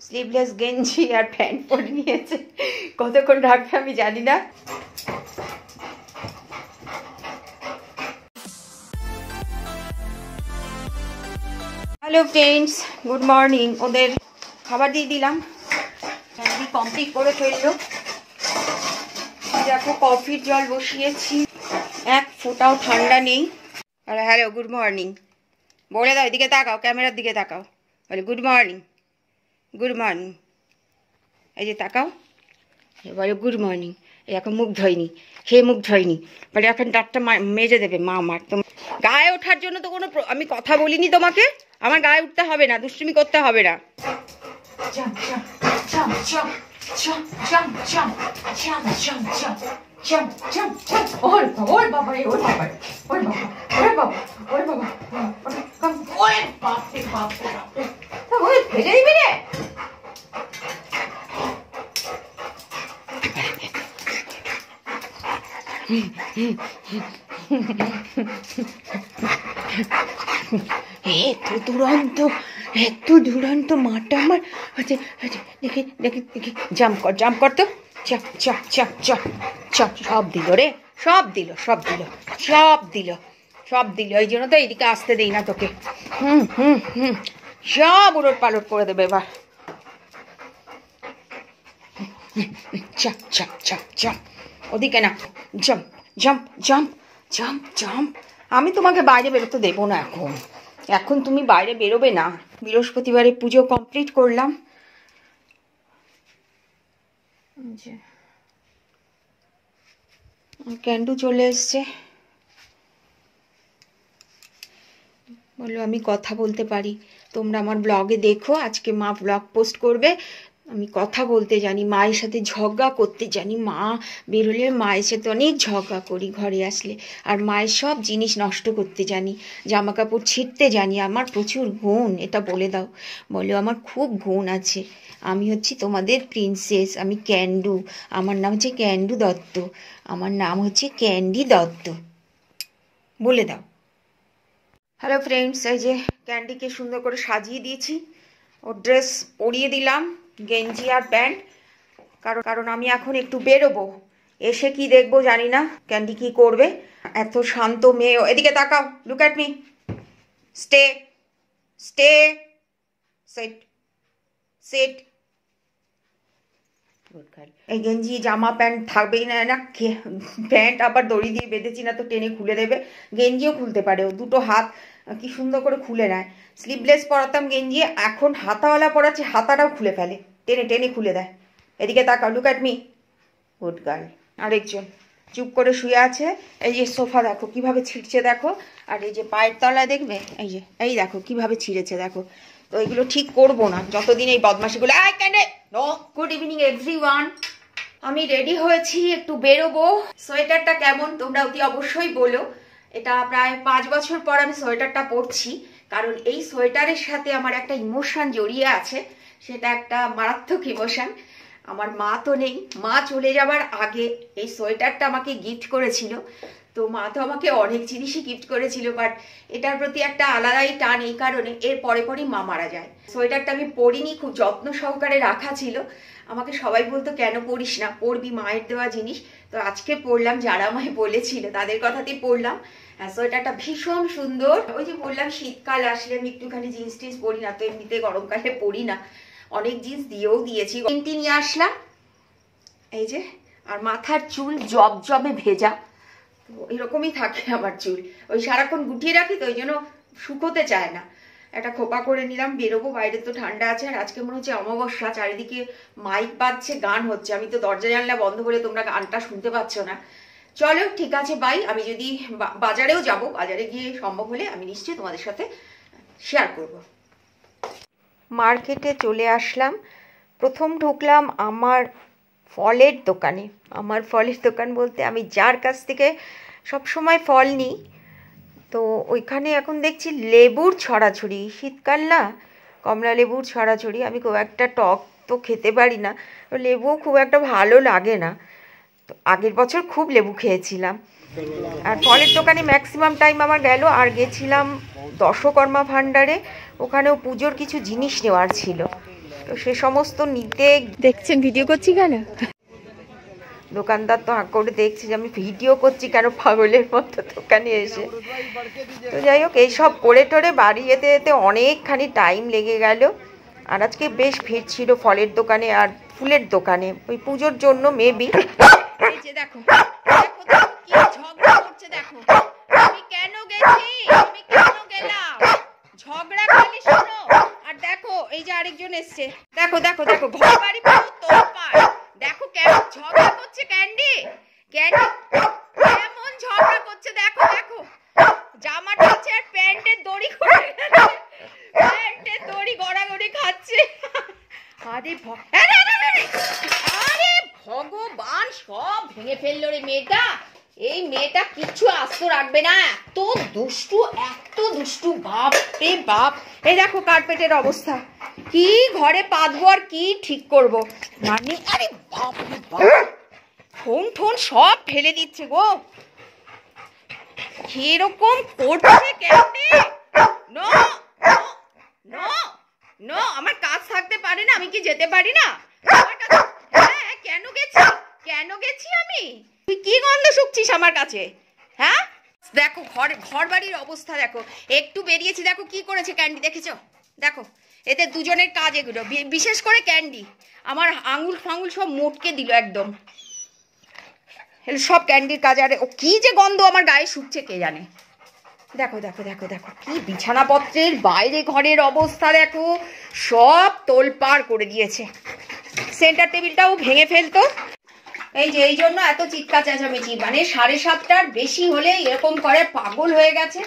Sleeveless গেঞ্জি আর pant পরে নিয়েছে, কতক্ষণ রাখবে আমি জানি না। Hello friends, good morning. ওদের খাবার দিয়ে দিলাম, ক্যান্ডি কমপ্লিট করে ফেললো। দেখো কফির জল বসিয়েছি, এক ফোঁটাও ঠান্ডা নেই। আর হ্যালো গুড মর্নিং বলে দাও, এদিকে তাকাও, ক্যামেরার দিকে তাকাও, বলে গুড মর্নিং, গুড মর্নিং। এই যে তাকাও, বলে গুড মর্নিং। এই এখন মুখ ধোয়নি, খেয়ে মুখ ধোয়নি, বলে এখন দাঁতটা মেজে দেবে মা আমার। তো গায়ে ওঠার জন্য তো কোনো আমি কথা বলিনি তোমাকে, আমার গায়ে উঠতে হবে না, দুষ্টুমি করতে হবে না। ভেজে দিবি রে। এত দুরন্ত মাটা আমার। আচ্ছা আচ্ছা, দেখি দেখি দেখি, জাম্প কর, জাম্প কর তো। চাপ চাপ চাপ চাপ চাপ, সব দিল রে, সব দিল, সব দিল, সব দিল, সব দিল। এই জন্য তো এইদিকে আসতে দেই না তোকে। হুম হুম হুম, সব উলট পালট করে দেবে এবার। চাপ চাপ চাপ চাপ, ওদিকে না, jump jump jump jump jump. আমি তোমাকে বাইরে বেরোতে দেবো না এখন, এখন তুমি বাইরে বেরোবে না। বৃহস্পতিবারে পুজো কমপ্লিট করলাম। ক্যান্ডু চলে এসছে, বললো আমি কথা বলতে পারি, তোমরা আমার ব্লগে দেখো, আজকে মা ব্লগ পোস্ট করবে। আমি কথা বলতে জানি, মায়ের সাথে ঝগড়া করতে জানি। মা বেরোলে মায়ের সাথে অনেক ঝগড়া করি ঘরে আসলে, আর মায়ের সব জিনিস নষ্ট করতে জানি, জামা কাপড় ছিঁড়তে জানি। আমার প্রচুর গুণ, এটা বলে দাও। বলো আমার খুব গুণ আছে, আমি হচ্ছি তোমাদের প্রিন্সেস, আমি ক্যান্ডু, আমার নাম হচ্ছে ক্যান্ডু দত্ত, আমার নাম হচ্ছে ক্যান্ডি দত্ত, বলে দাও। হ্যালো ফ্রেন্ডস, এই যে ক্যান্ডিকে সুন্দর করে সাজিয়ে দিয়েছি, ওর ড্রেস পরিয়ে দিলাম, গেঞ্জি আর প্যান্ট। কারণ আমি এখন একটু বেরোবো, এসে কি দেখবো জানি না, ক্যান্ডি কি করবে। এত শান্ত মেয়ে। এদিকে তাকাও, look at me, stay stay, set set. এই গেঞ্জি জামা প্যান্ট থাকবেই না, না প্যান্ট আবার দড়ি দিয়ে বেঁধেছি না তো টেনে খুলে দেবে। গেঞ্জিও খুলতে পারে, ও দুটো হাত কি সুন্দর করে খুলে নেয়। স্লিভলেস পরাতাম গেঞ্জি, এখন হাতাওয়ালা পরাচ্ছি, হাতাটাও খুলে ফেলে, টেনে টেনে খুলে দেয়। এদিকে তাকাও, look at me, good girl. আরেকজন চুপ করে শুয়ে আছে। এই যে সোফা দেখো কিভাবে ছিঁড়ছে দেখো, আর এই যে পায়ের তলায় দেখবে, এই যে এই দেখো কিভাবে ছিঁড়েছে দেখো। তো এগুলো ঠিক করবো না যতদিন এই বদমাশিগুলো। I can no. Good evening everyone, আমি রেডি হয়েছি, একটু বেরোবো। সোয়েটারটা কেমন তোমরা অতি অবশ্যই বলো। এটা প্রায় 5 বছর পর আমি সোয়েটারটা পরছি, কারণ এই সোয়েটারের সাথে আমার একটা ইমোশন জড়িয়ে আছে, সেটা একটা মারাত্মক ইমোশন। আমার মা তো নেই, মা চলে যাবার আগে এই সোয়েটারটা আমাকে গিফট করেছিল। তো মা তো আমাকে অনেক জিনিসই গিফট করেছিল, বাট এটার প্রতি একটা আলাদাই টান, এই কারণে এর পরে পরই মা মারা যায়। সোয়েটারটা আমি পরিনি, খুব যত্ন সহকারে রাখা ছিল। আমাকে সবাই বলতো কেন পরিস না, পরবি, মায়ের দেওয়া জিনিস। তো আজকে পরলাম, যারা আমায় বলেছিল তাদের কথাতেই পরলাম। সোয়েটারটা ভীষণ সুন্দর। ওই যে বললাম শীতকাল আসলে আমি একটুখানি জিন্স টিন্স পরি না, তো এমনিতে গরমকালে পরি না, অনেক জিন্স দিয়েও দিয়েছি। পেন্টি নিয়ে আসলাম, এই যে। আর মাথার চুল জবে ভেজা, তো এরকমই থাকে আমার চুল, ওই সারাক্ষণ গুটিয়ে রাখি, তো ওই জন্য শুকোতে চায় না। একটা খোপা করে নিলাম, বেরোবো, বাইরে তো ঠান্ডা আছে। আর আজকে মনে হচ্ছে অমাবস্যা, চারিদিকে মাইক বাজছে, গান হচ্ছে। আমি তো দরজা জানলা বন্ধ করে তোমরা গানটা শুনতে পাচ্ছ না। চলো ঠিক আছে, বাই। আমি যদি বাজারেও যাব, বাজারে গিয়ে সম্ভব হলে আমি নিশ্চয়ই তোমাদের সাথে শেয়ার করব। মার্কেটে চলে আসলাম, প্রথম ঢুকলাম আমার ফলের দোকানে। আমার ফলের দোকান বলতে আমি যার কাছ থেকে সব সময় ফল নিই, তো ওইখানে এখন দেখছি লেবুর ছড়াছড়ি, শীতকাল না, কমলা লেবুর ছড়াছড়ি। আমি খুব একটা টক তো খেতে পারি না, লেবুও খুব একটা ভালো লাগে না, তো আগের বছর খুব লেবু খেয়েছিলাম। আর ফলের দোকানে ম্যাক্সিমাম টাইম আমার গেল। আর গেছিলাম দশকর্মা ভাণ্ডারে, ওখানেও পুজোর কিছু জিনিস নেওয়ার ছিল। তো সে সমস্ত নিতে দেখছেন ভিডিও করছি কেন, দোকানদার তো হাঁ করে দেখছি যে আমি ভিডিও করছি কেন পাগলের মতো দোকানে এসে। তো যাই হোক, এইসব করে টোরে বাড়ি যেতে যেতে অনেকখানি টাইম লেগে গেল। আর আজকে বেশ ভিড় ছিল ফলের দোকানে আর ফুলের দোকানে, ওই পুজোর জন্য মেবি। এই যে দেখো দেখো দেখো কি ঝগড়া করছে, দেখো আমি কেন গেছি, আমি কেন গেলাম, ঝগড়া খালি শোনো। আর দেখো এই যে আরেকজন এসছে, দেখো দেখো দেখো ঘর বাড়ি পুরো তোলপাড়, দেখো কেমন ঝগড়া করছে ক্যান্ডি, ক্যান্ডি কেমন ঝগড়া করছে, দেখো দেখো জামাটা আছে আর প্যান্টের দড়ি খুলে গেছে, প্যান্টের দড়ি গড়াগড়ি খাচ্ছে। আরে আরে ভগবান, সব ভেঙে ফেললো রে মেয়েটা। এই মেয়েটা কিচ্ছু আস্ত রাখবে না, এত দুষ্টু এত দুষ্টু, বাপ রে বাপ। এই দেখো কার্পেটের অবস্থা, কি ঘরে পাতবো আর কি ঠিক করব, মানে আরে বাপ রে বাপ, ফোন টোন সব ফেলে দিচ্ছে গো, কিরকম করছে ক্যান্ডি। নো নো নো, আমার কাজ থাকতে পারে না, আমি কি যেতে পারি না আমার কাছে? হ্যাঁ কেন গেছি, কেন গেছি আমি? তুই কি গন্ধ শুকছিস আমার কাছে? হ্যাঁ দেখো ঘর বাড়ির অবস্থা দেখো, একটু বেরিয়েছি দেখো কি করেছে ক্যান্ডি, দেখেছো? দেখো এতে দুজনের কাজ এগুলো, বিশেষ করে ক্যান্ডি আমার আঙুল ফাঙুল সব মোটকে দিল একদম, সব ক্যান্ডির কাজ। আরে ও কি যে গন্ধ আমার গায়ে শুকছে কে জানে। দেখো দেখো দেখো দেখো কি বিছানাপত্রের বাইরে ঘরের অবস্থা দেখো, সব তোলপাড় করে দিয়েছে, সেন্টার টেবিলটাও ভেঙে ফেলতো। এই যে এই জন্য এত চিৎকার চেঁচামেচি, মানে 7:30টার বেশি হলে এরকম করে, পাগল হয়ে গেছে।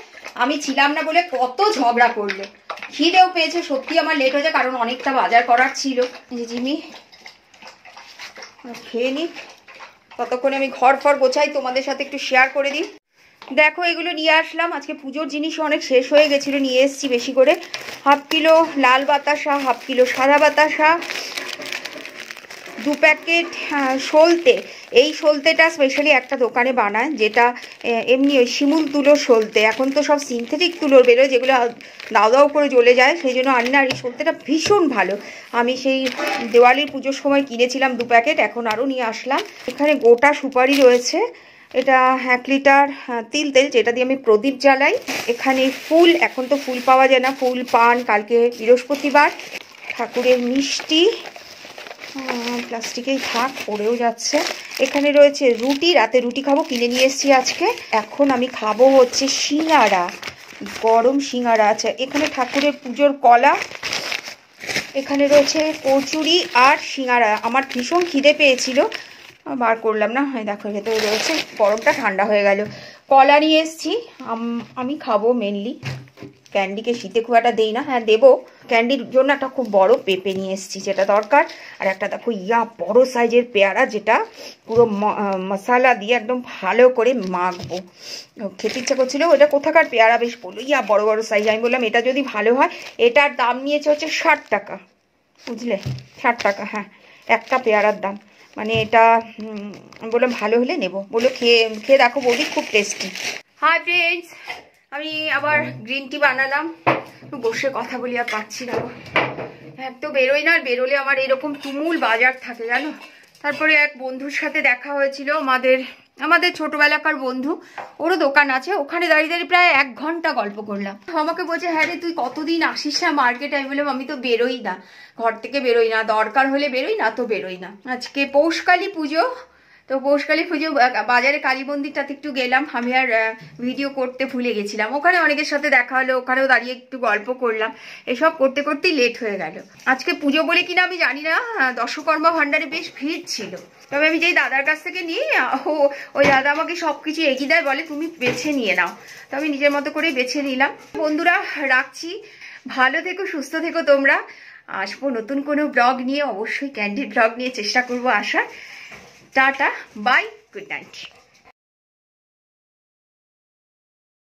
আমি ছিলাম না বলে কত ঝগড়া করলো, খিদেও পেয়েছে সত্যি আমার লেট হয়েছে কারণ অনেকটা বাজার করার ছিল। যে জিমি খেয়ে নি, ততক্ষণে আমি ঘর ফর গোছাই, তোমাদের সাথে একটু শেয়ার করে দিই। দেখো এগুলো নিয়ে আসলাম, আজকে পুজোর জিনিস অনেক শেষ হয়ে গেছিলো, নিয়ে এসেছি বেশি করে। 1/2 কিলো লাল বাতাসা, 1/2 কিলো সাদা বাতাসা, 2 প্যাকেট সলতে। এই সলতেটা স্পেশালি একটা দোকানে বানায়, যেটা এমনি ওই শিমুল তুলোর সলতে, এখন তো সব সিনথেটিক তুলোর বেরোয় যেগুলো দাও দাও করে জ্বলে যায়, সেই জন্য আনি না। আর এই সলতেটা ভীষণ ভালো, আমি সেই দেওয়ালির পুজোর সময় কিনেছিলাম 2 প্যাকেট, এখন আরও নিয়ে আসলাম। এখানে গোটা সুপারি রয়েছে, এটা 1 লিটার তিল তেল, যেটা দিয়ে আমি প্রদীপ জ্বালাই। এখানে ফুল, এখন তো ফুল পাওয়া যায় না, ফুল পান কালকে বৃহস্পতিবার। ঠাকুরের মিষ্টি প্লাস্টিকেই থাক, পড়েও যাচ্ছে। এখানে রয়েছে রুটি, রাতে রুটি খাবো, কিনে নিয়ে এসেছি আজকে। এখন আমি খাবো হচ্ছে সিঙ্গারা, গরম সিঙ্গারা আছে। এখানে ঠাকুরের পুজোর কলা, এখানে রয়েছে কচুরি আর সিঙ্গারা। আমার ভীষণ খিদে পেয়েছিল, বার করলাম না, হয় দেখো ভেতরে রয়েছে, গরমটা ঠান্ডা হয়ে গেল। কলা নিয়ে এসেছি, আমি খাবো মেনলি, ক্যান্ডিকে শীতে খুব একটা দেই না, হ্যাঁ দেবো। ক্যান্ডির জন্য একটা খুব বড় পেঁপে নিয়ে এসেছি, যেটা দরকার। আর একটা দেখো বড় সাইজের পেয়ারা, যেটা পুরো মশলা দিয়ে একদম ভালো করে মাখবো, খেতে ইচ্ছা করছিল। ওটা কোথাকার পেয়ারা বেশ বললো, বড় বড় সাইজ। আমি বললাম এটা যদি ভালো হয়, এটার দাম নিয়েছে হচ্ছে 60 টাকা, বুঝলে, 60 টাকা, হ্যাঁ একটা পেয়ারার দাম। মানে এটা বললাম ভালো হলে নেব, বললো খেয়ে দেখো বৌদি, খুব টেস্টি। হাই ফ্রেন্ডস, আমি আবার গ্রিন টি বানালাম, বসে কথা বলি, আর পাচ্ছি না, এক তো বেরোই না, আর বেরোলে আমার এরকম তুমুল বাজার থাকে জানো। তারপরে এক বন্ধুর সাথে দেখা হয়েছিল, আমাদের ছোটবেলাকার বন্ধু, ওরও দোকান আছে, ওখানে দাঁড়িয়ে দাঁড়িয়ে প্রায় 1 ঘন্টা গল্প করলাম। আমাকে বলছে, হ্যাঁ রে তুই কতদিন আসিস না মার্কেটে? আমি বললাম আমি তো বেরোই না, ঘর থেকে বেরোই না, দরকার হলে বেরোই না তো বেরোই না। আজকে পৌষকালী পুজো, তো পৌষকালী পুজো বাজারে কালী মন্দিরটাতে একটু গেলাম, আমি আর ভিডিও করতে ভুলে গেছিলাম। ওখানে অনেকের সাথে দেখা হলো, ওখানেও দাঁড়িয়ে একটু গল্প করলাম, এসব করতে করতেই লেট হয়ে গেল। আজকে পুজো বলে কিনা আমি জানি না, দশকর্মা ভান্ডারে বেশ ভিড় ছিল। তবে আমি যেই দাদার কাছ থেকে নিই, ওই দাদা আমাকে সব কিছু এগিয়ে দেয়, বলে তুমি বেছে নিয়ে নাও। তো আমি নিজের মতো করেই বেছে নিলাম। বন্ধুরা রাখছি, ভালো থেকো, সুস্থ থেকো তোমরা। আসবো নতুন কোনো ব্লগ নিয়ে, অবশ্যই ক্যান্ডির ব্লগ নিয়ে চেষ্টা করবো আসার। Tata, bye, good night.